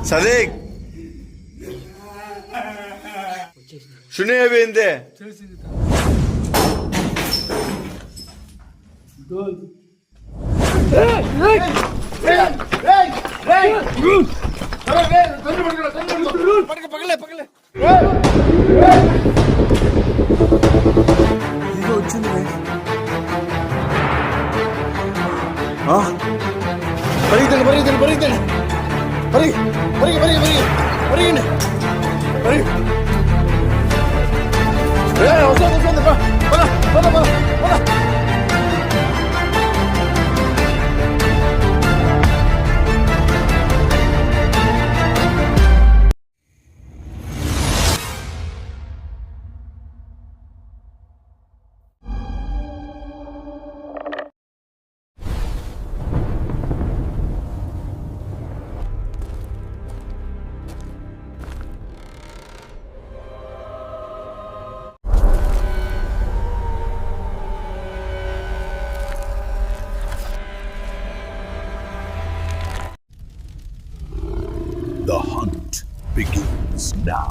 సదేక్ सुने बेंदे The hunt begins now.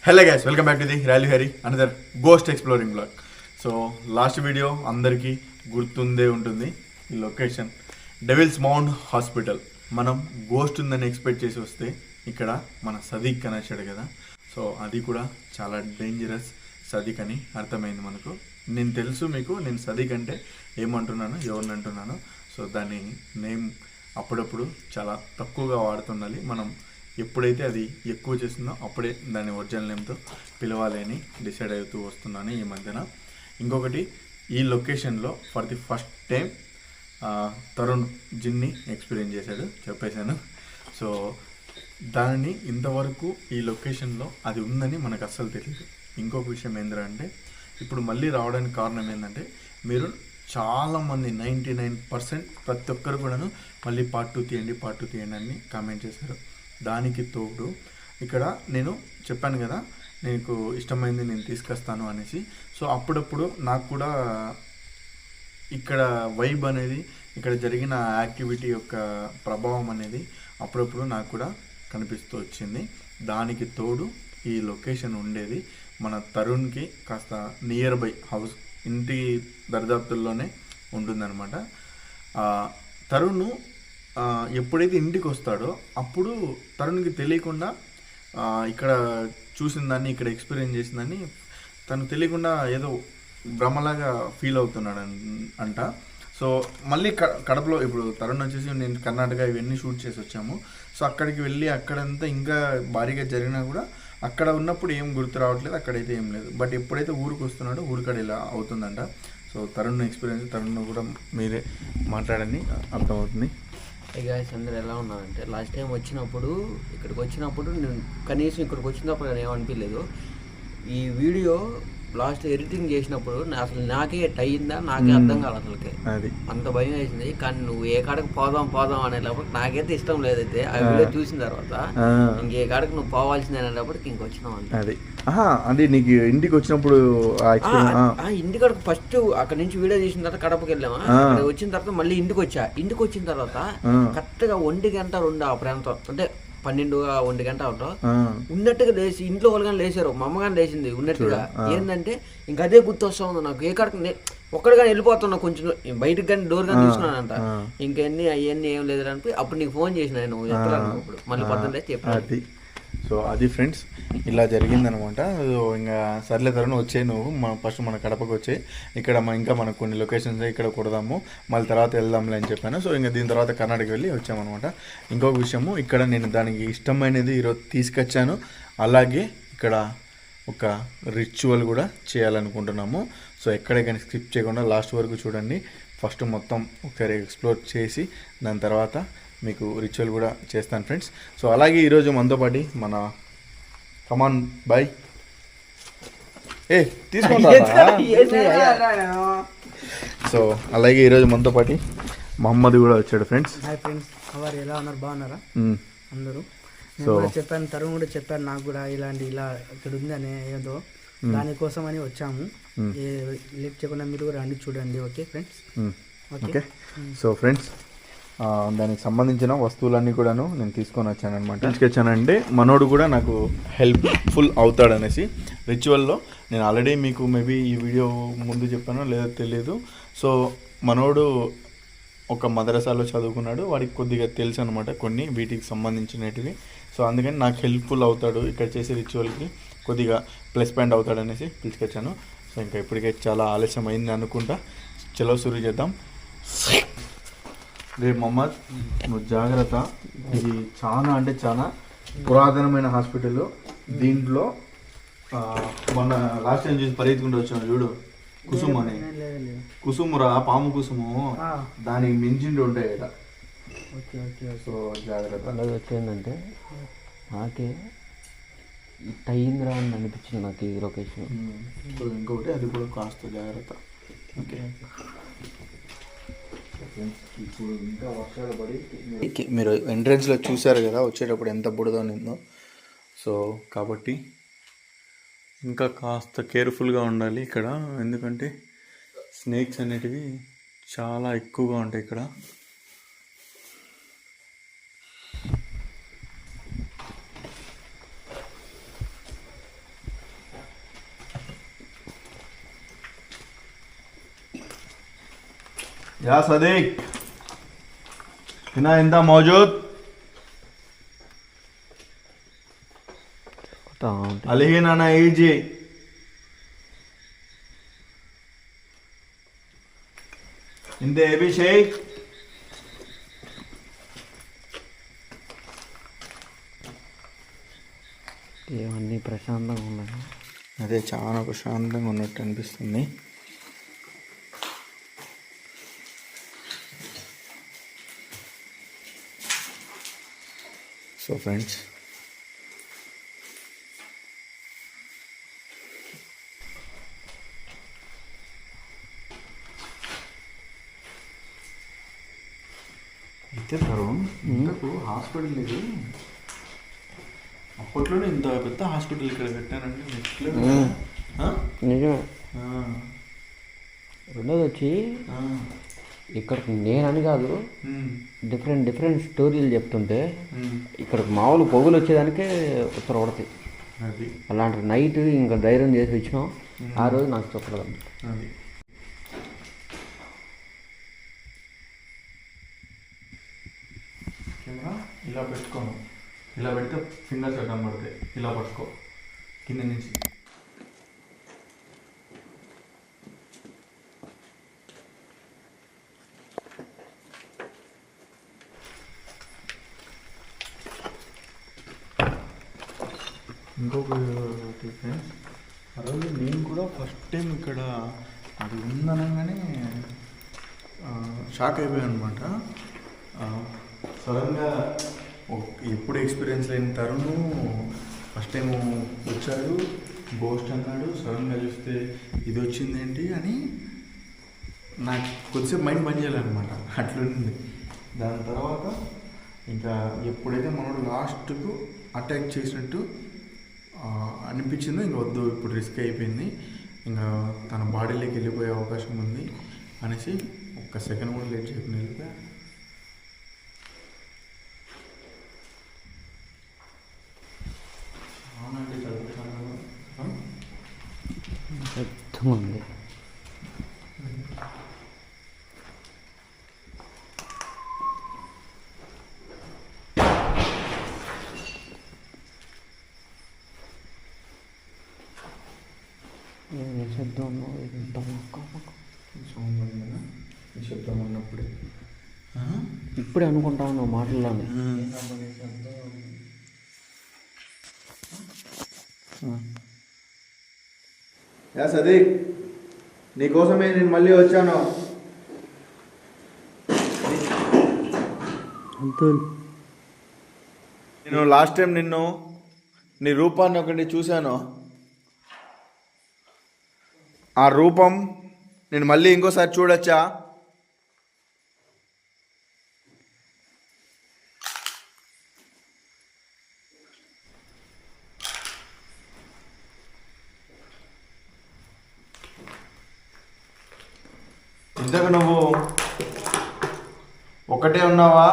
Hello guys, welcome back to the rally Hari another ghost exploring blog. So last video అందరికీ గుర్తుందే ఉంటుంది. ఈ location devils mount hospital. మనం ghost ఉందని expect చేసి వస్తే ఇక్కడ మన సదీక్ అని వచ్చాడు కదా. సో అది కూడా చాలా డేంజరస్ సదీక్ అని అర్థమైంది మనకు. నేను తెలుసు మీకు, నేను సదీక్ అంటే ఏమంటున్నాను, ఎవరిని అంటున్నాను. సో దాని నేమ్ అప్పుడప్పుడు చాలా తక్కువగా వాడుతుండాలి. మనం ఎప్పుడైతే అది ఎక్కువ చేస్తుందో అప్పుడే దాన్ని ఒరిజినల్ నేమ్తో పిలవాలి అని డిసైడ్ అవుతూ వస్తున్నాను ఈ మధ్యన. ఇంకొకటి, ఈ లొకేషన్లో for the first time Tarun జిన్ని experience చేశాడు, చెప్పేశాను. సో దానిని ఇంతవరకు ఈ లొకేషన్లో అది ఉందని మనకు అస్సలు తెలియదు. ఇంకొక విషయం ఏంటంటే, ఇప్పుడు మళ్ళీ రావడానికి కారణం ఏంటంటే, మీరు చాలామంది 99% ప్రతి ఒక్కరు కూడాను మళ్ళీ పార్ట్ 2 తీయండి అని కామెంట్ చేశారు. దానికి తోడు ఇక్కడ నేను చెప్పాను కదా, నీకు ఇష్టమైంది నేను తీసుకొస్తాను అనేసి. సో అప్పుడప్పుడు నాకు కూడా ఇక్కడ వైబ్ అనేది, ఇక్కడ జరిగిన యాక్టివిటీ యొక్క ప్రభావం అనేది అప్పుడప్పుడు నాకు కూడా కనిపిస్తూ వచ్చింది. దానికి తోడు ఈ లొకేషన్ ఉండేది మన తరుణ్కి కాస్త నియర్ బై హౌస్, ఇంటి దరిదాపుల్లోనే ఉంటుందన్నమాట. తరుణ్ ఎప్పుడైతే ఇంటికి వస్తాడో అప్పుడు తరుణ్కి తెలియకుండా ఇక్కడ చూసిన దాన్ని, ఇక్కడ ఎక్స్పీరియన్స్ చేసిన దాన్ని తను తెలియకుండా ఏదో భ్రమలాగా ఫీల్ అవుతున్నాడు అంట. సో మళ్ళీ కడపలో ఇప్పుడు తరుణ్ వచ్చేసి నేను కర్ణాటక ఇవన్నీ షూట్ చేసి వచ్చాము. సో అక్కడికి వెళ్ళి అక్కడంతా ఇంకా భారీగా జరిగినా కూడా అక్కడ ఉన్నప్పుడు ఏం గుర్తు రావట్లేదు, అక్కడైతే ఏం లేదు. బట్ ఎప్పుడైతే ఊరికి వస్తున్నాడో ఊరికాడ ఇలా అవుతుందంట. సో తరుణ్ ఎక్స్పీరియన్స్, తరుణ్ కూడా మీరే మాట్లాడని అర్థమవుతుంది. గాయస్, అందరు ఎలా ఉన్నారంటే, లాస్ట్ టైం ఇక్కడికి వచ్చినప్పుడు నేను కనీసం ఇక్కడికి వచ్చినప్పుడు నేను ఏమనిపించలేదు. ఈ వీడియో లాస్ట్ ఎడిటింగ్ చేసినప్పుడు అసలు నాకే అయ్యిందా నాకే అర్థం కాదు. అసలుకే అంత భయం వేసింది. కానీ నువ్వు ఏ కాడకు పోదాం అనేటప్పుడు నాకైతే ఇష్టం లేదైతే ఆ వీడియో చూసిన తర్వాత ఇంకే కాడకు నువ్వు పోవాల్సింది అనేటప్పటికి ఇంకొచ్చినావు అంతే. అది నీకు ఇంటికి వచ్చినప్పుడు ఇంటికాడకు ఫస్ట్ అక్కడ నుంచి వీడియో చేసిన తర్వాత కడపకి వెళ్ళామా, వచ్చిన తర్వాత మళ్ళీ ఇంటికి వచ్చిన తర్వాత కరెక్ట్ గా 1 గంట 2 ఆ ప్రాంతం అంటే 12-1 గంట అవుతాం ఉన్నట్టుగా లేచి ఇంట్లో వాళ్ళు కానీ లేచారు, మా అమ్మగాని లేచింది ఉన్నట్టుగా. ఏంటంటే ఇంకా అదే గుర్తు వస్తా ఉంది నాకు. ఏ కాడకు ఒక్కడిగా వెళ్ళిపోతున్నా కొంచెం బయటకు కానీ డోర్ కానీ తీసుకున్నానంట ఇంకెన్ని అవన్నీ ఏం లేదు అని అప్పుడు నీకు ఫోన్ చేసిన నువ్వు ఎత్తరాను ఇప్పుడు మళ్ళీ పొద్దున్నే చెప్పాను. అది సో అది ఫ్రెండ్స్ ఇలా జరిగిందనమాట. సో ఇంకా సర్లే తరుణ్ వచ్చే నువ్వు ఫస్ట్ మన కడపకు వచ్చే ఇక్కడ ఇంకా మనకు కొన్ని లొకేషన్స్ ఇక్కడ కొడదాము మళ్ళీ తర్వాత వెళ్దాంలే అని చెప్పాను. సో ఇంకా దీని తర్వాత కర్ణాటక వెళ్ళి వచ్చామన్నమాట. ఇంకొక విషయము ఇక్కడ నేను దానికి ఇష్టమైనది ఈరోజు తీసుకొచ్చాను. అలాగే ఇక్కడ ఒక రిచువల్ కూడా చేయాలనుకుంటున్నాము. సో ఎక్కడే కానీ స్కిప్ చేయకుండా లాస్ట్ వరకు చూడండి. ఫస్ట్ మొత్తం ఒకసారి ఎక్స్ప్లోర్ చేసి దాని తర్వాత మీకు రిచువల్ కూడా చేస్తాను ఫ్రెండ్స్. సో అలాగే ఈరోజు మనతో పాటు మన కమాన్ బాయ్ తీసుకుంటా. సో అలాగే ఈరోజు మనతో పాటు మహమ్మద్ కూడా వచ్చాడు ఫ్రెండ్స్. హాయ్ ఫ్రెండ్స్, ఎవరు ఎలా ఉన్నారు? బాగున్నారా అందరూ? నేను కూడా చెప్పాను, తరుణ్ కూడా చెప్పాను నాకు కూడా ఇలా ఇక్కడ ఉంది అని ఏదో దానికోసం అని వచ్చాము. లేట్ చేయకుండా మీరు కూడా రండి చూడండి. Okay friends? Okay. So friends దానికి సంబంధించిన వస్తువులన్నీ కూడాను నేను తీసుకొని వచ్చాను అనమాట. తీసుకొచ్చానంటే మనోడు కూడా నాకు హెల్ప్ఫుల్ అవుతాడనేసి రిచువల్లో. నేను ఆల్రెడీ మీకు మేబీ ఈ వీడియో ముందు చెప్పానో లేదో తెలియదు. సో మనోడు ఒక మదరసాలో చదువుకున్నాడు, వాడికి కొద్దిగా తెలుసు అనమాట కొన్ని వీటికి సంబంధించినటివి. సో అందుకని నాకు హెల్ప్ఫుల్ అవుతాడు ఇక్కడ చేసే రిచువల్కి, కొద్దిగా ప్లస్ పాయింట్ అవుతాడు అనేసి పిలుచుకొచ్చాను. సో ఇంకా ఇప్పటికే చాలా ఆలస్యం అయింది అనుకుంటా. చలో శురు చేద్దాం. రే మొహమ్మద్ నువ్వు జాగ్రత్త. ఇది చాలా అంటే చాలా పురాతనమైన హాస్పిటల్. దీంట్లో మొన్న లాస్ట్ టైం చూసి పరిగెత్తుకుంటూ వచ్చాను చూడు, కుసుమ్ అని. కుసుమురా, పాము కుసుము, దానికి మించిండి ఉంటాయి ఇక్కడ. సో జాగ్రత్త. అలాగే వచ్చేందంటే నాకే టైంరా అని అనిపించింది నాకు ఈ లొకేషన్. సో ఇంకొకటి అది కూడా కాస్త జాగ్రత్త. ఓకే. ఇప్పుడు ఇంకా వర్షాలు పడి మీరు ఎంట్రన్స్లో చూసారు కదా వచ్చేటప్పుడు ఎంత బుడద నిందో. సో కాబట్టి ఇంకా కాస్త కేర్ఫుల్గా ఉండాలి ఇక్కడ, ఎందుకంటే స్నేక్స్ అనేటివి చాలా ఎక్కువగా ఉంటాయి ఇక్కడ. या सदीक हिना इंदा मौजूद अलही नाना ईजी इंदे अभिषेक ఇవన్నీ ప్రశాంతంగా ఉన్నాయి. అదే చాలా ప్రశాంతంగా ఉన్నట్టు అనిపిస్తుంది. సో ఫ్రెండ్స్ అయితే తరుణ్ ఇంతకు హాస్పిటల్ ఇది అప్పట్లోనే ఇంత పెద్ద హాస్పిటల్ ఇక్కడ పెట్టానండి. నిజమే. రెండోది వచ్చి ఇక్కడ నేనని కాదు, డిఫరెంట్ స్టోరీలు చెప్తుంటే ఇక్కడ మామూలు పొగులు వచ్చేదానికే ఉత్తర పడతాయి. అలాంటి నైట్ ఇంకా ధైర్యం చేసి వచ్చినాం. ఆ రోజు నాకు చెప్పలేదు. ఇలా పెట్టుకోను, ఇలా పెడితే ఫింగర్స్ అడ్డం పడతాయి. ఇలా పట్టుకో కింద నుంచి. ఇంకొకటి ఫ్రెండ్స్, ఆ రోజు నేను కూడా ఫస్ట్ టైం ఇక్కడ అది ఉందనగానే షాక్ అయిపోయాను అనమాట. సడన్గా ఎప్పుడు ఎక్స్పీరియన్స్ లేని తరుణ్ ఫస్ట్ టైం వచ్చాడు, గోస్ట్ అన్నాడు. సడన్గా చూస్తే ఇది వచ్చిందేంటి అని నాకు కొద్దిసేపు మైండ్ పని చేయాలన్నమాట. అట్లుంది. దాని తర్వాత ఇంకా ఎప్పుడైతే మనోడు లాస్ట్కు అటాక్ చేసినట్టు అనిపించిందో ఇంక వద్దు, ఇప్పుడు రిస్క్ అయిపోయింది, ఇంకా తన బాడీలోకి వెళ్ళిపోయే అవకాశం ఉంది అనేసి ఒక్క సెకండ్ కూడా లేట్ చేయకుండా వెళ్ళిపోయా. అవునండి, చదువుతాను. అర్థమైంది. నిశ్శబ్దం నిశ్శబ్దం ఉన్నప్పుడే ఇప్పుడే అనుకుంటా ఉన్నావు మాటల్లోనే. సదీక్, నీకోసమే నేను మళ్ళీ వచ్చాను. నేను లాస్ట్ టైం నీ రూపాన్ని ఒకటి చూశాను. ఆ రూపం నేను మళ్ళీ ఇంకోసారి చూడొచ్చా? ఇంతకు నువ్వు ఒకటే ఉన్నావా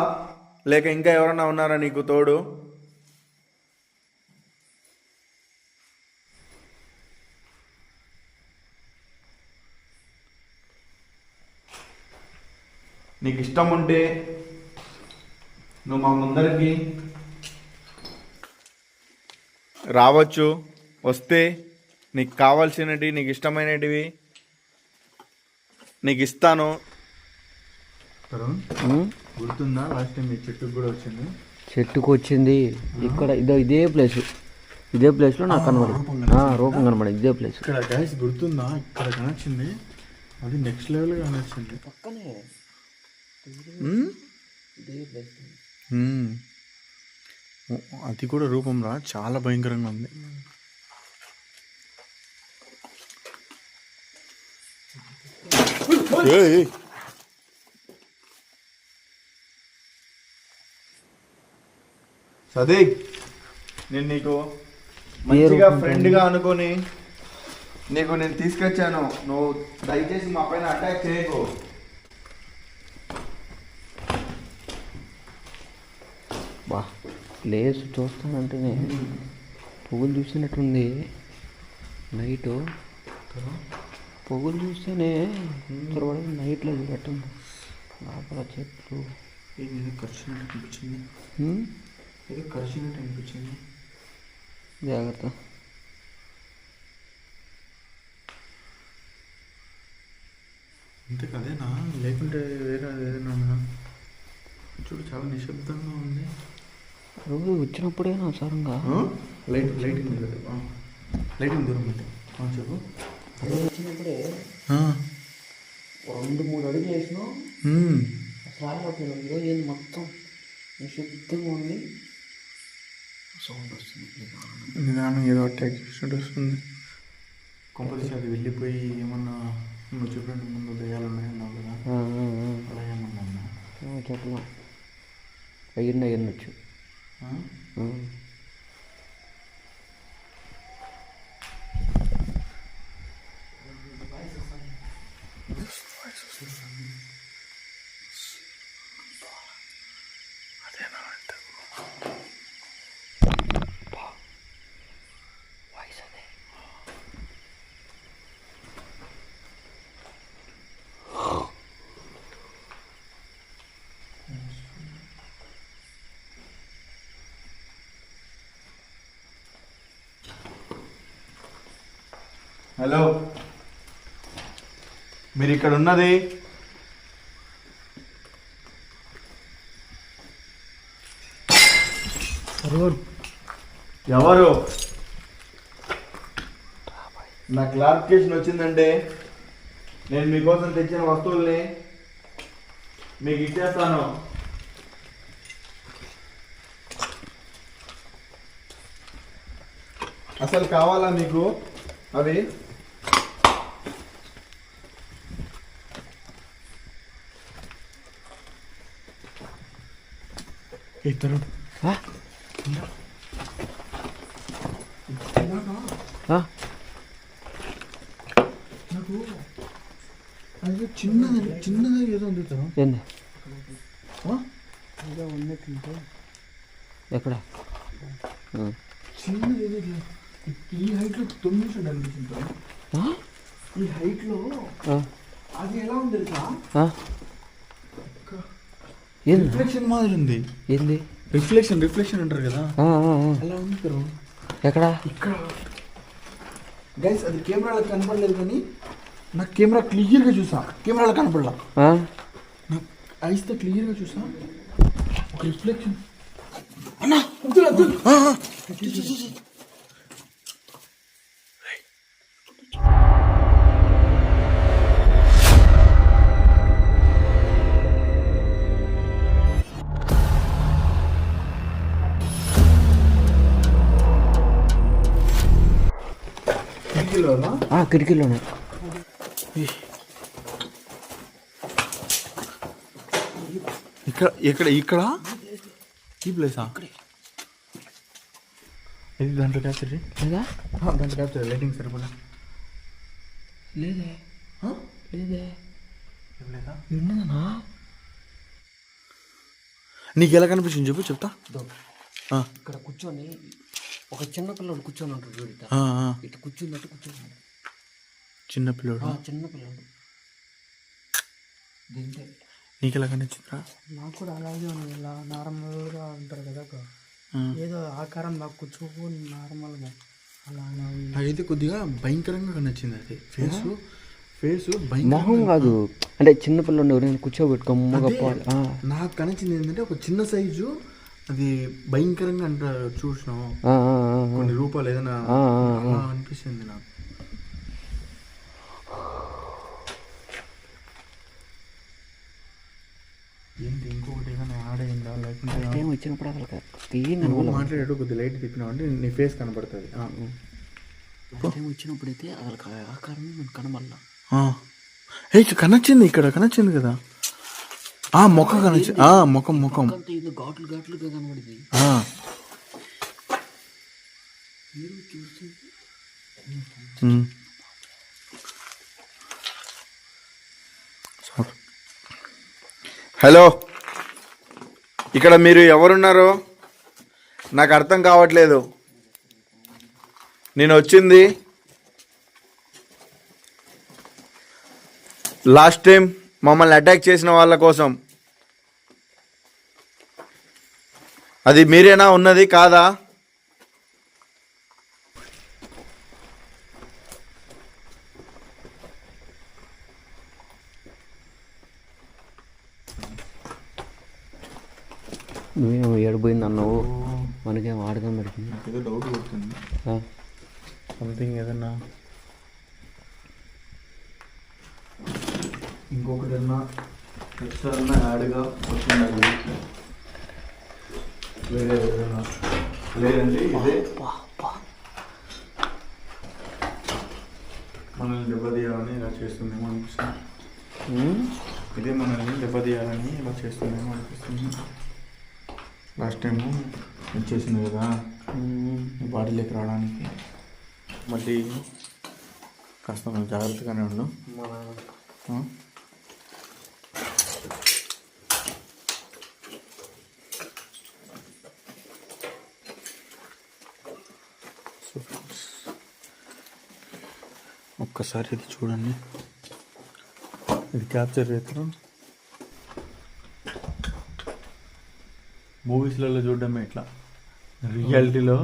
లేక ఇంకా ఎవరన్నా ఉన్నారా నీకు తోడు? నీకు ఇష్టం ఉంటే నువ్వు మా ముందరికి రావచ్చు. వస్తే నీకు కావాల్సినవి, నీకు ఇష్టమైనటివి నీకు ఇస్తాను. గుర్తుందా లాస్ట్ టైం మీ చెట్టుకు కూడా వచ్చింది? చెట్టుకు వచ్చింది ఇక్కడ ఇదే ప్లేస్లో నాకు కనబడింది. రూపం కనబడింది ఇదే ప్లేస్. ఇక్కడ గైస్ గుర్తుందా? ఇక్కడ కనొచ్చింది, అది నెక్స్ట్ లెవెల్ కనొచ్చింది. పక్కనే అది కూడా రూపం రా, చాలా భయంకరంగా ఉంది. సదీక్, నేను నీకు మంచిగా ఫ్రెండ్గా అనుకొని నేను తీసుకొచ్చాను. నువ్వు దయచేసి మా పైన అటాక్ చేయకు. బా ప్లేస్ చూస్తానంటేనే పొగులు చూసినట్టుంది. నైట్ పొగులు చూస్తేనే నైట్లో చూడట్టుంది. లోపల చెట్లు ఏదో ఖర్చునట్టు అనిపించింది. ఏదో ఖర్చునట్టు అనిపించింది. జాగ్రత్త. అంతే కదేనా, లేకుంటే వేరే ఏదైనా? చూడు చాలా నిశ్శబ్దంగా ఉంది. రోజు వచ్చినప్పుడే నా సరంగా లైటింగ్ దూరం పెట్టు. చెప్పు. అదే వచ్చినప్పుడే 2-3 అడుగులు వేసినావు. అసలు ఈరోజు ఏంది మొత్తం నిశ్శబ్దంగా ఉంది. సౌండ్ వస్తుంది, నిదానం ఏదో అటాక్ చేసినట్టు వస్తుంది. కంపల్సరీ అది వెళ్ళిపోయి ఏమన్నా నువ్వు చెప్పినట్టు ముందు దయ్యాలు ఉన్నాయన్నావు కదా, అలా ఏమన్నా? చెప్పలేం, అయ్యిండొచ్చు. హలో, మీరు ఇక్కడ ఉన్నది ఎవరు? నా క్లారిఫికేషన్ వచ్చిందంటే నేను మీకోసం తెచ్చిన వస్తువుల్ని మీకు ఇచ్చేస్తాను. అసలు కావాలా మీకు అవి? ఇతరు నాకు అది చిన్నది ఏదో ఉంది. ఏంది ఉన్నట్టుంటే ఎక్కడ? చిన్నది ఏదో ఈ హైట్లో 9 నిమిషాలు అనిపిస్తుంది. ఈ హైట్లో అది ఎలా ఉంది తెలుసా? రిఫ్లెక్షన్ మాదిరి ఉంది. ఏంది రిఫ్లెక్షన్ అంటారు కదా, అలా ఉంది. ఎక్కడ? ఇక్కడ గైస్ అది కెమెరాలో కనపడలేదు కానీ నాకు కెమెరా క్లియర్గా చూసా, కెమెరాలో కనపడలా, నాకు ఐస్తో క్లియర్గా చూసా ఒక రిఫ్లెక్షన్. అన్నా కిటికీలోనే ఇక్కడ ఇక్కడ ఇక్కడ ఈ ప్లేసా? ఇది దాంట్లో క్యాప్చర్ లేదా? దాంట్లో క్యాప్చర్ లైటింగ్ సరిపడా లేదే లేదే లేదా? ఉన్నదన్నా. నీకు ఎలా కనిపించింది చెప్పు, చెప్తా. ఇక్కడ కూర్చొని ఒక చిన్న పిల్లడు కూర్చొని ఉంటాడు చూడు, ఇట్లా కూర్చున్నట్టు కూర్చొని. చిన్న పిల్లడు? చిన్న పిల్లడు. దీంతో నీకు ఎలా కనిపించిందిరా? నాకు కూడా అలాగే ఉంది, ఇలా నార్మల్గా ఉంటారు కదా ఏదో ఆకారం నాకు కూర్చోని నార్మల్గా అలా నాకైతే కొద్దిగా భయంకరంగా కనిపించింది అది. ఫేస్ మొహం కాదు అంటే చిన్న పిల్లడు ఎవరైనా కూర్చోబెట్టుకోమ్మగా. నాకు కనిపించింది ఏంటంటే ఒక చిన్న సైజు, అది భయంకరంగా అంటే చూసినాం కొన్ని రూపాయలు ఏదైనా అలా అనిపిస్తుంది నాకు. ఏంటి ఇంకొకటి ఏదైనా ఆడైందా లేకుంటే వచ్చినప్పుడు అసలు మాట్లాడాడు కొద్దిగా లైట్ తిప్పినావు అంటే నీ ఫేస్ కనబడుతుంది. వచ్చినప్పుడైతే అసలు ఆకారం కనబడలా. కనొచ్చింది, ఇక్కడ కనొచ్చింది కదా ముఖం కనొచ్చింది. ముఖం ఇది ఘాట్లు ఘాట్లుగా కనబడింది. హలో, ఇక్కడ మీరు ఎవరున్నారో నాకు అర్థం కావట్లేదు. నేను వచ్చింది లాస్ట్ టైం మమ్మల్ని అటాక్ చేసిన వాళ్ళ కోసం. అది మీరేనా ఉన్నది కాదా? నువ్వేమో ఏడిపోయింది అన్నావు, మనకేం ఆడదాం పడుతుంది. ఏదో డౌట్ కొడుతుంది, సంథింగ్ ఏదన్నా ఇంకొకటన్నా ఎక్స్ట్రా యాడ్గా వచ్చింది. వేరే ఏదైనా లేదండి, ఇదే మనల్ని దెబ్బతీయాలని ఇలా చేస్తుందేమో అనిపిస్తుంది. ఇదే మనల్ని దెబ్బతీయాలని ఇలా చేస్తుందేమో అనిపిస్తుంది. లాస్ట్ టైము వచ్చేసింది కదా బాడీలోకి రావడానికి. మళ్ళీ కాస్త మనం జాగ్రత్తగానే ఉండు. ఒక్కసారి ఇది చూడండి, ఇది క్యాప్చర్ చేస్తాం. మూవీస్లలో చూడడమే ఇట్లా, రియాలిటీలో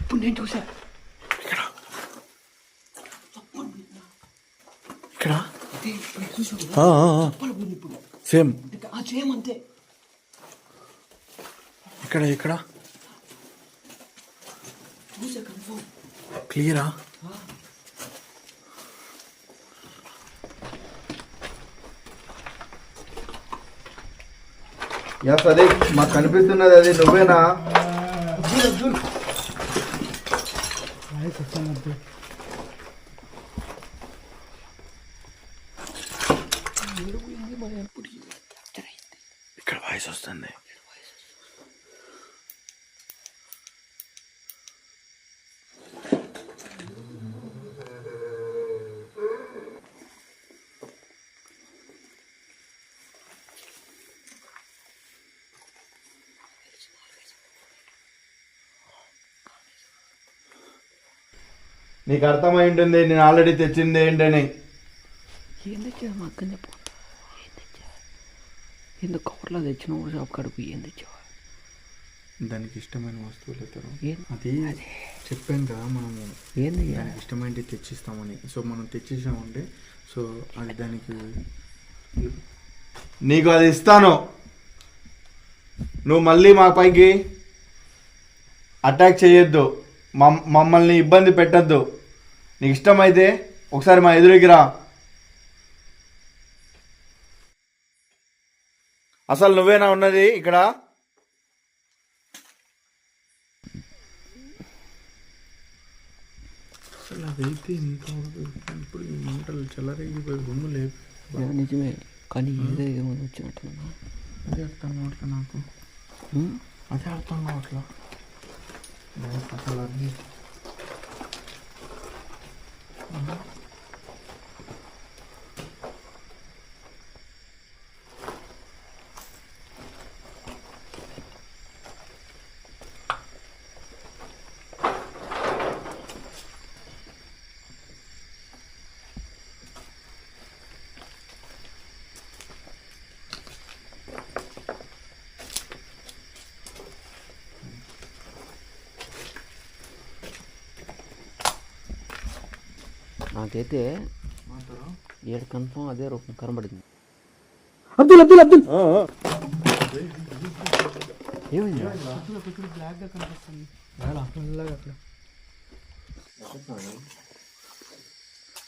ఇప్పుడు నేను చూసా. ఇక్కడ సేమ్ సేమ్ అంతే. ఇక్కడ ఇక్కడ క్లియరా? అదే మాకు కనిపిస్తున్నది, అది నువ్వేనా? ఇక్కడ వాయిస్ వస్తుంది. నీకు అర్థమై ఉంటుంది నేను ఆల్రెడీ తెచ్చింది ఏంటని. ఏం తెచ్చావు మా అక్కని చెప్పు. ఏం తెచ్చా? ఎందుకు కవర్లో తెచ్చినావు? షాప్ కడుపు ఏం తెచ్చావా? దానికి ఇష్టమైన వస్తువులు ఇస్తారు. ఏం? అది చెప్పాం కదా మనము ఏంది దానికి ఇష్టమైనవి తెచ్చిస్తామని. సో మనం తెచ్చేసామంటే సో అది దానికి నీకు అది ఇస్తాను. నువ్వు మళ్ళీ మా పైకి అటాక్ చేయొద్దు, మమ్మల్ని ఇబ్బంది పెట్టద్దు. నీకు ఇష్టమైతే ఒకసారి మా ఎదురుకి రా. అసలు నువ్వేనా ఉన్నది ఇక్కడ? అసలు అదైతే ఇంతవరకు ఇప్పుడు ఈ మంటలు చల్లరేగిపోయి గుమ్ము లేపు. నిజమే, కానీ ఏదో ఏమని వచ్చినట్టున్నా. అదే అర్థం కావట్లే నాకు, అదే అర్థం కావట్లా అసలు అది. నాకైతే ఏడు కన్ఫర్మ్ అదే రూపం కనబడింది. అబ్దుల్ అబ్దుల్ అబ్దుల్ ఏమైంది? బ్లాక్గా కనిపిస్తుంది. నల్లగా అట్లా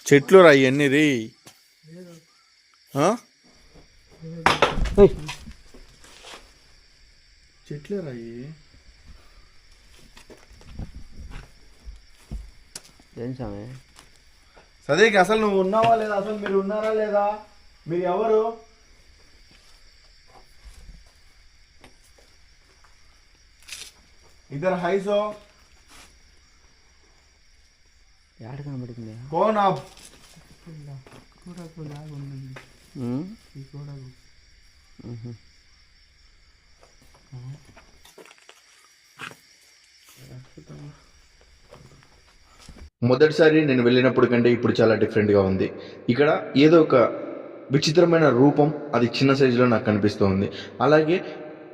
చెట్లు రా ఇవన్నీ రీ. చెట్లే రాయి. ఏం సామే? సదేకి అసలు నువ్వు ఉన్నావా లేదా? అసలు మీరు ఉన్నారా లేదా? మీరు ఎవరు? इधर हाई सो यार కనబడింది. कौन आप? కూడకు లాగా ఉంది ఈ కూడకు. మొదటిసారి నేను వెళ్ళినప్పుడు కంటే ఇప్పుడు చాలా డిఫరెంట్గా ఉంది. ఇక్కడ ఏదో ఒక విచిత్రమైన రూపం అది చిన్న సైజులో నాకు కనిపిస్తుంది. అలాగే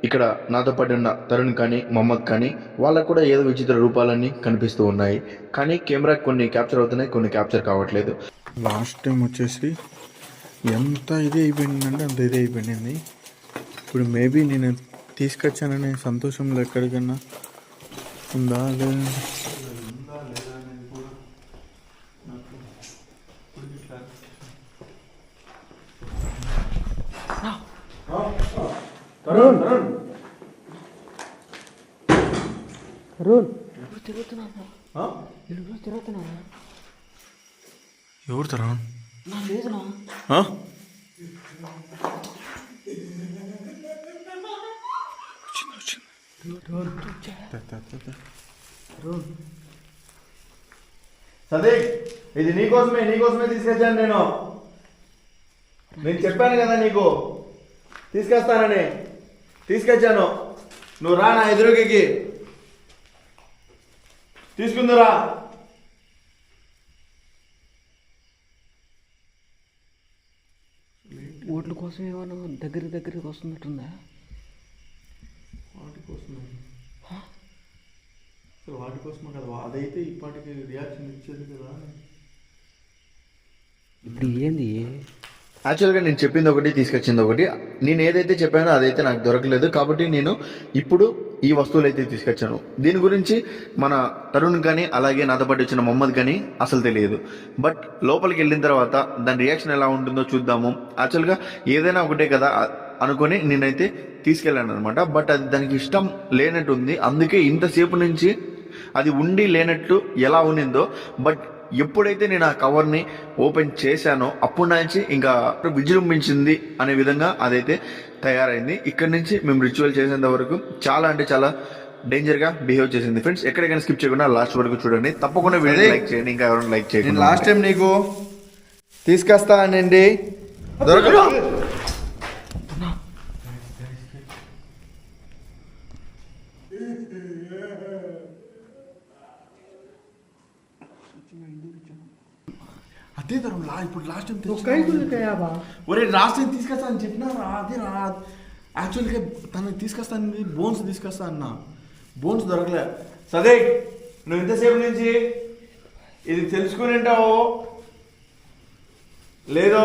ఇక్కడ నాతో పాటు ఉన్న తరుణ్ కానీ మొహమ్మద్ కానీ వాళ్ళకు కూడా ఏదో విచిత్ర రూపాలన్నీ కనిపిస్తూ ఉన్నాయి. కానీ కెమెరా కొన్ని క్యాప్చర్ అవుతున్నాయి, కొన్ని క్యాప్చర్ కావట్లేదు. లాస్ట్ టైం వచ్చేసి ఎంత ఇది అయిపోయిందంటే అంత ఇది అయిపోయింది. ఇప్పుడు మేబీ నేను తీసుకొచ్చాననే సంతోషంలో ఎక్కడికన్నా ఉందా లేదా తరుణ్ తరుణ్ తరుణ్ తిరుగుతున్నాను. ఎవరు తరుణ్? లేదునా సదేక్, ఇది నీకోసమే తీసుకొచ్చాను. నేను చెప్పాను కదా నీకు తీసుకొస్తానని. తీసుకొచ్చాను, నువ్వు రా నా ఎదురుకి తీసుకుందురా. ఓట్ల కోసం ఏమైనా దగ్గరికి వస్తున్నట్టుందా? వాటి కోసమే, అసలు వాటి కోసమే కదా. అదైతే ఇప్పటికి రియాక్షన్ ఇచ్చేది కదా. ఇప్పుడు ఏంది? యాక్చువల్గా నేను చెప్పింది ఒకటి, తీసుకొచ్చింది ఒకటి. నేను ఏదైతే చెప్పానో అదైతే నాకు దొరకలేదు. కాబట్టి నేను ఇప్పుడు ఈ వస్తువులు అయితే తీసుకొచ్చాను. దీని గురించి మన తరుణ్ కానీ అలాగే నాతో పాటు వచ్చిన మొహమ్మద్ కానీ అసలు తెలియదు. బట్ లోపలికి వెళ్ళిన తర్వాత దాని రియాక్షన్ ఎలా ఉంటుందో చూద్దాము. యాక్చువల్గా ఏదైనా ఒకటే కదా అనుకొని నేనైతే తీసుకెళ్ళాను అనమాట. బట్ అది దానికి ఇష్టం లేనట్టుంది. అందుకే ఇంతసేపు నుంచి అది ఉండి లేనట్టు ఎలా ఉన్నిందో. బట్ ఎప్పుడైతే నేను ఆ కవర్ని ఓపెన్ చేశానో అప్పటి నుంచి ఇంకా విజృంభించింది అనే విధంగా అదైతే తయారైంది. ఇక్కడ నుంచి మేము రిచువల్ చేసేంత వరకు చాలా అంటే చాలా డేంజర్గా బిహేవ్ చేసింది. ఫ్రెండ్స్, ఎక్కడికైనా స్కిప్ చేయకుండా లాస్ట్ వరకు చూడండి. తప్పకుండా వీడియో లైక్ చేయండి. ఇంకా ఎవరైనా లైక్ చేయండి. లాస్ట్ టైం నీకు తీసుకొస్తానండి, దొరకదు. అదే తరం ఇప్పుడు లాస్ట్ టైం ఒరే లాస్ట్ టైం తీసుకొస్తా అని చెప్పినా అదే రా. యాక్చువల్గా తనకి తీసుకొస్తాను, బోన్స్ తీసుకొస్తా అన్న. బోన్స్ దొరకలే. సదేక్, నువ్వు ఇంతసేపు నుంచి ఇది తెలుసుకుని ఉంటావు లేదో,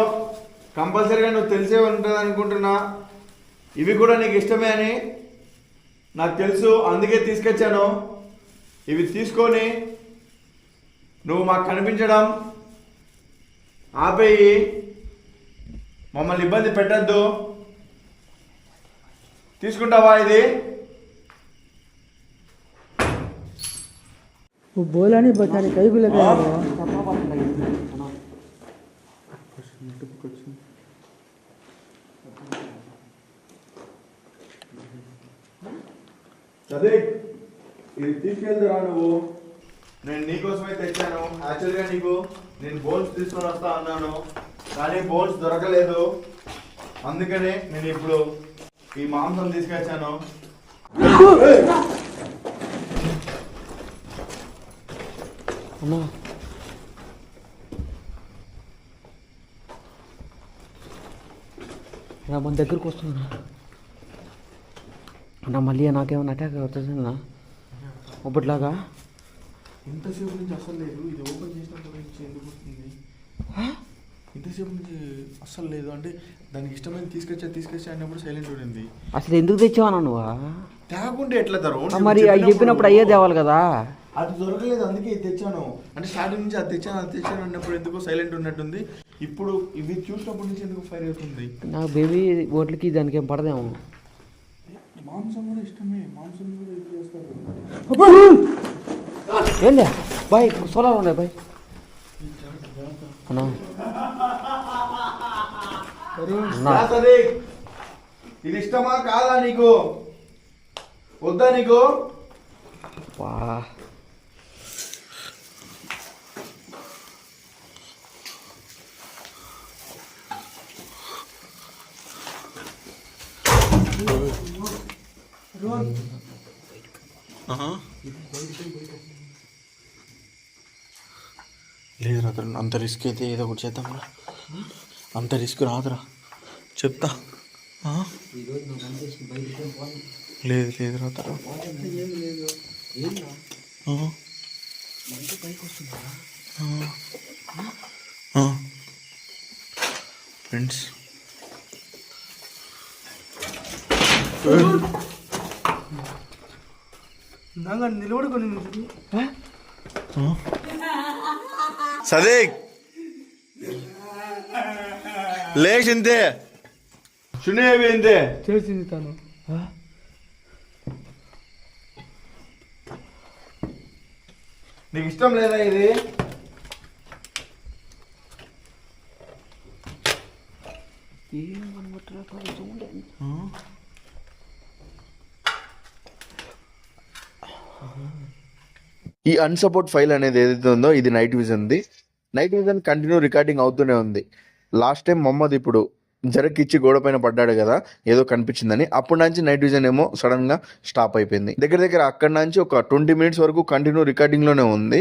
కంపల్సరీగా నువ్వు తెలిసే ఉంటుంది అనుకుంటున్నా. ఇవి కూడా నీకు ఇష్టమే అని నాకు తెలుసు, అందుకే తీసుకొచ్చాను. ఇవి తీసుకొని నువ్వు మాకు కనిపించడం ఆపేయి, మమ్మల్ని ఇబ్బంది పెట్టద్దు. తీసుకుంటావా ఇది? वो बोला नहीं बचाने कई को लगा సరే, ఇది తీసుకెళ్తురా నువ్వు. నేను నీకోసమే తెచ్చాను. యాక్చువల్గా నేను బోన్స్ తీసుకొని వస్తా అన్నాను, కానీ బోన్స్ దొరకలేదు. అందుకనే నేను ఇప్పుడు ఈ మాంసం తీసుకొచ్చాను. అన్నా మన దగ్గరకు వస్తున్నా అన్న. మళ్ళీ నాకేమైనా అటాక్ అవుతుందన్నా ఒప్పట్లాగా? ఇంతసేపు నుంచి అసలు లేదు. ఇది ఓపెన్ చేసినప్పుడు నుంచి ఎందుకు వస్తుంది? ఇంతసేపు నుంచి అస్సలు లేదు. అంటే దానికి ఇష్టమైన తీసుకొచ్చా అన్నప్పుడు సైలెంట్ ఉండింది. అసలు ఎందుకు తెచ్చావన్నా నువ్వు? తేకుంటే ఎట్లా తరు? మరి అవి చెప్పినప్పుడు అయ్యే తేవాలి కదా. అది దొరకలేదు, అందుకే ఇది తెచ్చాను. అంటే స్టార్టింగ్ నుంచి అది తెచ్చాను అన్నప్పుడు ఎందుకో సైలెంట్ ఉన్నట్టుంది. ఇప్పుడు ఇవి చూసినప్పటి నుంచి ఎందుకు ఫైర్ అవుతుంది? నాకు బేబీ ఓట్లకి దానికి ఏం పడదేమో. మాంసం కూడా ఇష్టమే, మాంసం కూడా ఇది చేస్తారు. ఏందే బాయ్, సోలార్ ఉన్నాయి బాయ్ అన్నా. సరే, ఇది ఇష్టమా కాదా నీకు? వద్దా నీకు? వా లేదు రాత్ర, అంత రిస్క్ అయితే ఏదో ఒకటి చేద్దాం. అంత రిస్క్ రాదురా, చెప్తా. లేదు రాత్ర, ఫ్రెండ్స్ నిలబడుకొని సదేక్ లేచింతే సునేవి ఇంతే చేసింది తను. నీకు ఇష్టం లేదా ఇది? ఈ అన్సపోర్ట్ ఫైల్ అనేది ఏదైతే ఉందో ఇది నైట్ విజన్ది. నైట్ విజన్ కంటిన్యూ రికార్డింగ్ అవుతూనే ఉంది. లాస్ట్ టైం మొహమ్మద్ ఇప్పుడు జరకిచ్చి గోడ పైన పడ్డాడు కదా, ఏదో కనిపించిందని. అప్పటి నుంచి నైట్ విజన్ ఏమో సడన్ గా స్టాప్ అయిపోయింది. దగ్గర అక్కడి నుంచి ఒక 20 minutes వరకు కంటిన్యూ రికార్డింగ్ లోనే ఉంది.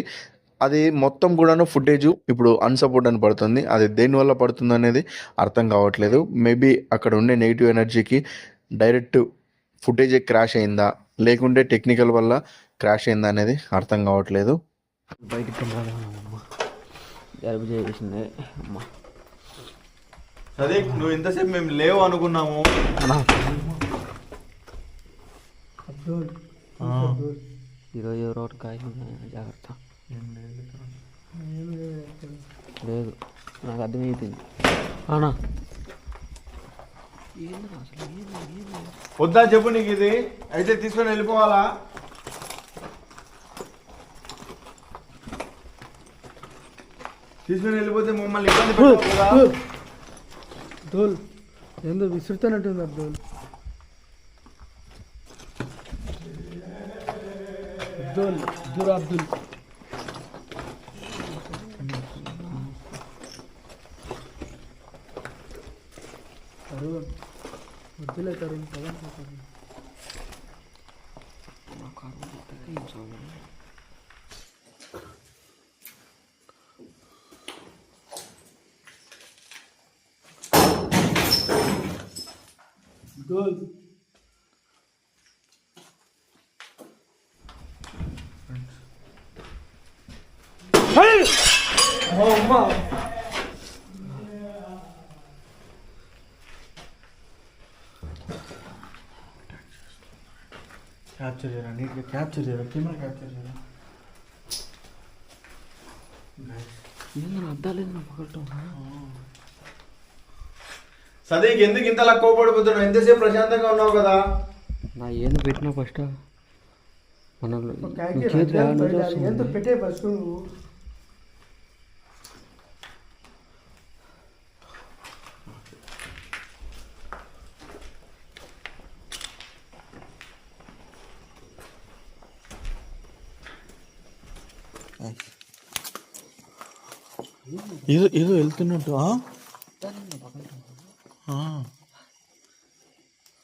అది మొత్తం కూడాను ఫుటేజ్ ఇప్పుడు అన్సపోర్ట్ అని పడుతుంది. అది దేనివల్ల పడుతుంది అనేది అర్థం కావట్లేదు. మేబీ అక్కడ ఉండే నెగిటివ్ ఎనర్జీకి డైరెక్ట్ ఫుటేజ్ క్రాష్ అయిందా, లేకుంటే టెక్నికల్ వల్ల క్రాష్ అయిందా అనేది అర్థం కావట్లేదు. బయటికి జలుబు చేసింది అమ్మ. అదే నువ్వు ఇంతసేపు మేము లేవు అనుకున్నాము. ఈరోజు రోడ్డు కాయ జాగ్రత్త. లేదు, నాకు అర్థమైపోయింది అన్నా. వద్దా చెప్పు నీకు ఇది? అయితే తీసుకొని వెళ్ళిపోవాలా? తీసుకొని వెళ్ళిపోతే మమ్మల్ని ఇబ్బంది పెట్టావు కదా. అబ్దుల్ ఏందో విసురుతానంటుంది అబ్దుల్. అబ్దుల్ తరుణ్ వద్దులే తరుణ్, పవన్ క్యాప్చర్ చేయరా, నీట్గా క్యాప్చర్ చేయరా, కెమెరా క్యాప్చర్ చేయరా. సదీక్ ఎందుకు ఇంతలా కోపడిపోతున్నావు? ఎంతసేపు ప్రశాంతంగా ఉన్నావు కదా. నా ఏంది పెట్టినా ఫస్ట్ మన ఎంత పెట్టే ఫస్ట్ నువ్వు. ఏదో ఏదో వెళ్తున్నట్టు.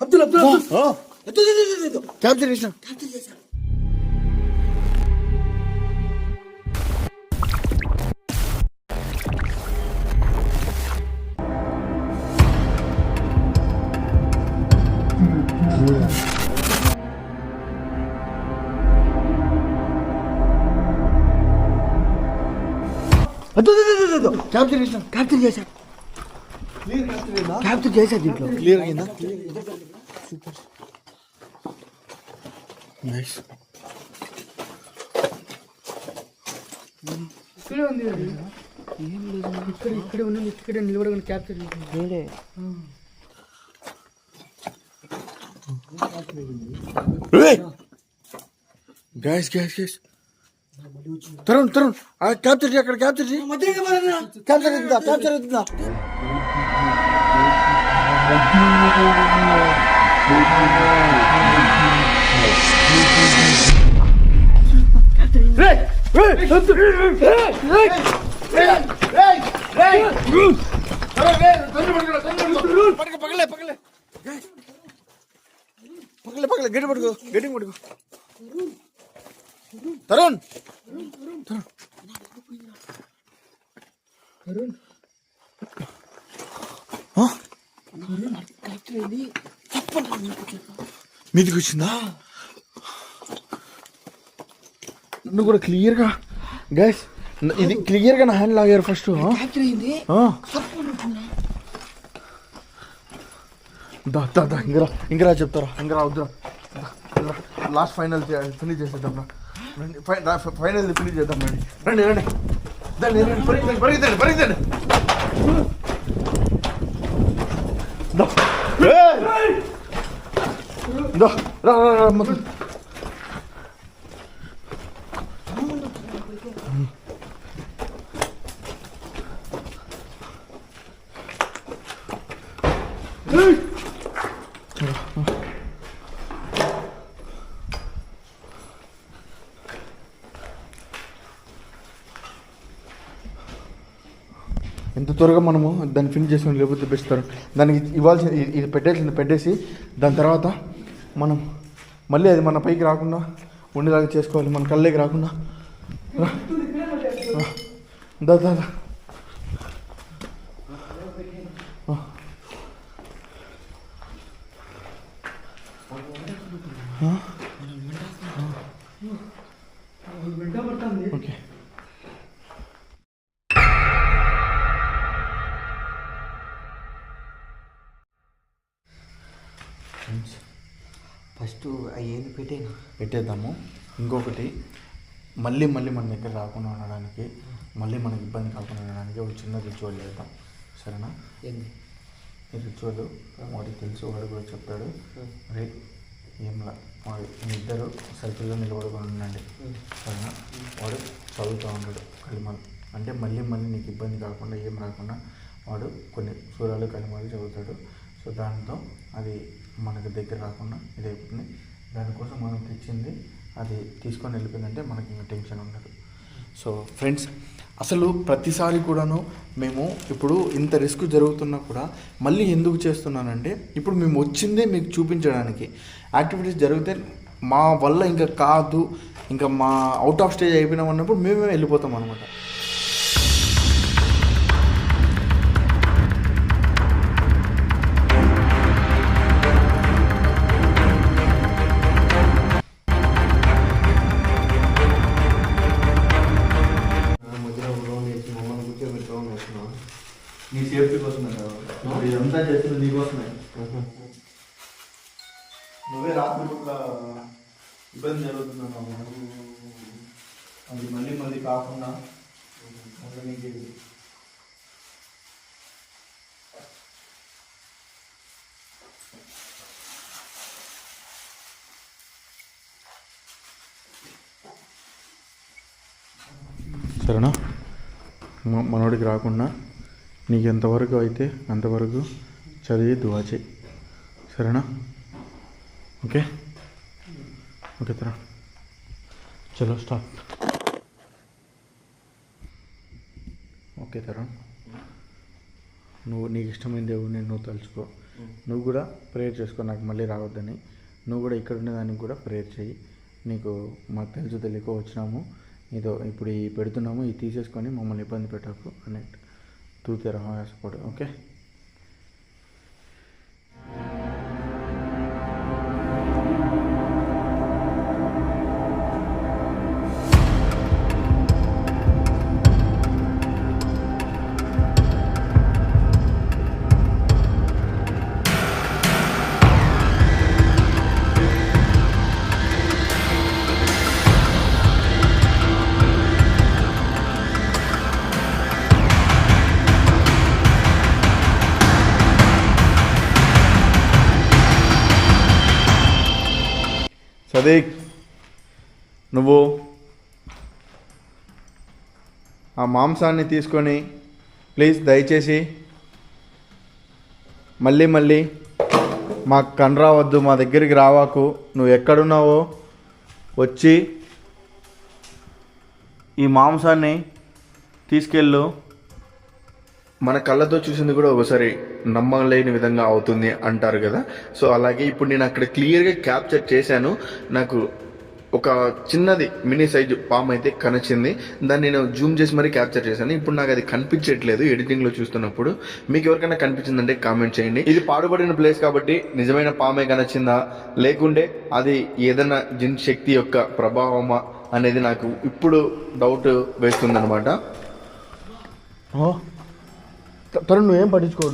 అబ్దుల్ అబ్దుల్ క్యాప్చర్ చేసిన. క్యాప్చర్ చేసిన క్యాప్చర్ చేశా క్యాప్చర్ చేశా దీంట్లో క్లియర్ అయిందా? Super, nice. ఇక్కడే ఉంది అది. ఏం లేదు, ఇక్కడే ఉన్నది, ఇక్కడే నిలబడకుండా క్యాప్చర్ చేసింది. Gas gas gas. Tarun Tarun capture చేయి, అక్కడ క్యాప్చర్ చేయి. క్యాప్చర్ అవుతుందా? క్యాప్చర్ అవుతుందా? పగలే పగలే పగలే పగలే, గట్టి పడుకో, గట్టి పడుకో. తరుణ్ మీదికి వచ్చిందా? నువ్వు కూడా క్లియర్గా గ్యాస్, ఇది క్లియర్గా నా హ్యాండ్ లాగారు ఫస్ట్. ఇంకా చెప్తారా? ఇంకా వద్దురా, లాస్ట్ ఫైనల్ ఫినిష్ చేసేద్దాం. ఫైనల్ ఫినిష్ చేద్దాం. రండి రండి రండి, పరిగెత్తండి పరిగెత్తండి. మొత్తం ఎంత త్వరగా మనము దాన్ని ఫినిష్ చేసుకొని లేకపోతే బెస్ట్. దానికి ఇవ్వాల్సిన ఇది పెట్టేసి దాని తర్వాత మనం మళ్ళీ అది మన పైకి రాకుండా ఉండేలాగా చేసుకోవాలి, మన కళ్ళకి రాకుండా. దా ఓకే. ఫస్ట్ ఏంది పెట్టేద్దాము. ఇంకొకటి మళ్ళీ మన దగ్గర రాకుండా ఉండడానికి, మళ్ళీ మనకి ఇబ్బంది కాకుండా ఉండడానికి ఒక చిన్న రిచువల్ చేద్దాం, సరేనా? ఏంది ఈ రిచువల్ వాడికి తెలుసు, వాడు కూడా చెప్పాడు. రే ఏంలా వాడు ఇద్దరు సర్కిల్లో నిలబడుకొని ఉండండి, సరేనా? వాడు చదువుతూ ఉంటాడు కలిమాలు, అంటే మళ్ళీ నీకు ఇబ్బంది కాకుండా ఏం రాకుండా వాడు కొన్ని సూరాలు కలిమాలు చదువుతాడు. సో దాంతో అది మనకు దగ్గర రాకుండా ఇది అయిపోతుంది. దానికోసం మనం తెచ్చింది అది తీసుకొని వెళ్ళిపోయిందంటే మనకి ఇంకా టెన్షన్ ఉండదు. సో ఫ్రెండ్స్, అసలు ప్రతిసారి కూడాను మేము ఇప్పుడు ఇంత రిస్క్ జరుగుతున్నా కూడా మళ్ళీ ఎందుకు చేస్తున్నానంటే, ఇప్పుడు మేము వచ్చిందే మీకు చూపించడానికి. యాక్టివిటీస్ జరిగితే మా వల్ల ఇంకా కాదు, ఇంకా మా అవుట్ ఆఫ్ స్టేజ్ అయిపోయినాం అన్నప్పుడు మేమే వెళ్ళిపోతాం అనమాట. నువ్వే రాత్రిపూట్ల ఇబ్బంది జరుగుతుందన్నావు, అది మళ్ళీ మళ్ళీ కాకుండా ఉండనీకేది. సరేనా, మనోడికి రాకుండా నీకు ఎంతవరకు అయితే అంతవరకు చదివి దువా చేయి, సరేనా? ఓకే ఓకే తరా, చలో స్టార్ట్. ఓకే తరా, నీకు ఇష్టమైన దేవుడిని నువ్వు తలుచుకో, నువ్వు కూడా ప్రేయర్ చేసుకో, నాకు మళ్ళీ రావద్దని. నువ్వు కూడా ఇక్కడ ఉండేదానికి కూడా ప్రేయర్ చేయి. నీకు మాకు తెలుసు తెలియకో వచ్చినాము, ఇదో ఇప్పుడు ఈ పెడుతున్నాము, ఇది తీసేసుకొని మమ్మల్ని ఇబ్బంది పెట్టకు అన్నట్టు తూతేరా ఆశపడు. ఓకే సదీక్, నువ్వు ఆ మాంసాన్ని తీసుకొని ప్లీజ్ దయచేసి మళ్ళీ మళ్ళీ మాకు కనరావద్దు, మా దగ్గరికి రావాకు. నువ్వు ఎక్కడున్నావో వచ్చి ఈ మాంసాన్ని తీసుకెళ్ళు. మన కళ్ళతో చూసింది కూడా ఒకసారి నమ్మలేని విధంగా అవుతుంది అంటారు కదా, సో అలాగే ఇప్పుడు నేను అక్కడ క్లియర్గా క్యాప్చర్ చేశాను. నాకు ఒక చిన్నది మినీ సైజు పాము అయితే కనిచింది, దాన్ని నేను జూమ్ చేసి మరీ క్యాప్చర్ చేశాను. ఇప్పుడు నాకు అది కనిపించట్లేదు ఎడిటింగ్లో చూస్తున్నప్పుడు. మీకు ఎవరికైనా కనిపించిందంటే కామెంట్ చేయండి. ఇది పాడుపడిన ప్లేస్ కాబట్టి నిజమైన పామే కనిచిందా లేకుంటే అది ఏదైనా జిన్ శక్తి యొక్క ప్రభావమా అనేది నాకు ఇప్పుడు డౌట్ వేస్తుందన్నమాట. తరుణ్, నువ్వేం పట్టించుకోవద్దు,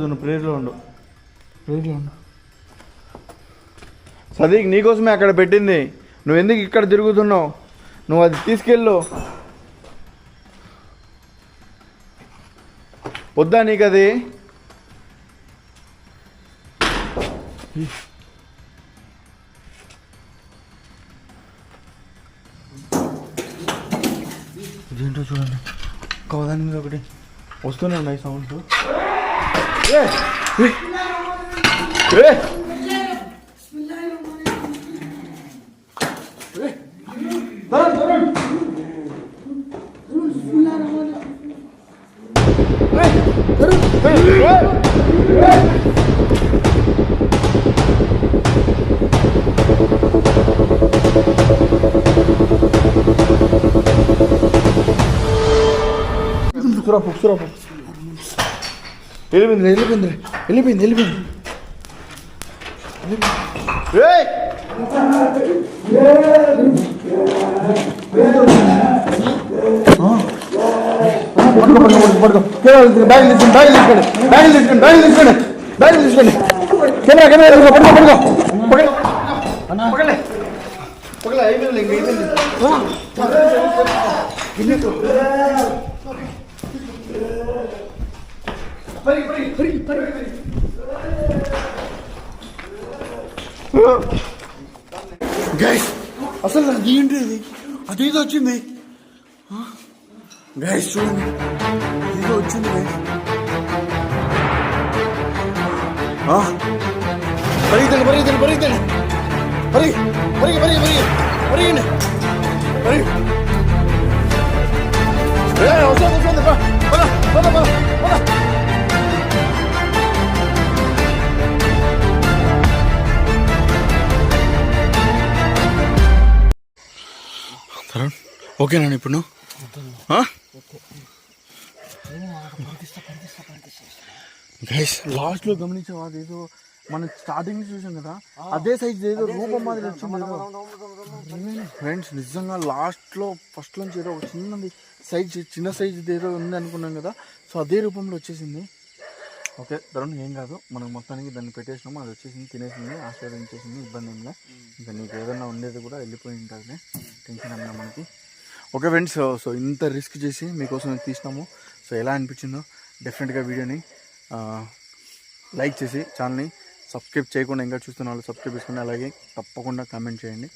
నువ్వు ప్రేయర్లో ఉండు. సదీక్, నీకోసమే అక్కడ పెట్టింది, నువ్వు ఎందుకు ఇక్కడ తిరుగుతున్నావు? నువ్వు అది తీసుకెళ్ళు. వద్దా నీకు అది? ఇదేంటో చూడండి, కవదాని మీద ఒకటి వస్తూనే ఉన్నాయి సౌండ్స్. వెళ్ళిపోయింది. గైస్, అసలు నాకు ఏంటి ఇది? అదేదో వచ్చింది గైస్, చూడండి, ఏదో వచ్చింది గైస్. పరిగెత్తండి, ఓకేనా ఇప్పుడు? గైస్, లాస్ట్లో గమనించావా? అదేదో మనం స్టార్టింగ్ చూసాం కదా, అదే సైజ్ ఏదో రూపం మాదిరి వచ్చింది ఫ్రెండ్స్. నిజంగా లాస్ట్లో ఫస్ట్ నుంచి ఏదో ఒక చిన్న సైజ్ ఏదో ఉంది అనుకున్నాం కదా, సో అదే రూపంలో వచ్చేసింది. ఓకే తరుణ్ ఏం కాదు, మనం మొత్తానికి దాన్ని పెట్టేసినాము, అది వచ్చేసింది, తినేసింది, ఆశీర్వదించేసింది, ఇబ్బంది ఏం లే. ఇంకా నీకు ఏదైనా ఉండేది కూడా వెళ్ళిపోయి ఉంటుంది, టెన్షన్ అన్నా మనకి. ఓకే ఫ్రెండ్స్, సో ఇంత రిస్క్ చేసి మీకోసం తీసినాము. సో ఎలా అనిపించిందో డెఫినెట్గా వీడియోని లైక్ చేసి ఛానల్ని సబ్స్క్రైబ్ చేయకుండా ఇంకా చూస్తున్న వాళ్ళు సబ్స్క్రైబ్ చేసుకుని అలాగే తప్పకుండా కామెంట్ చేయండి.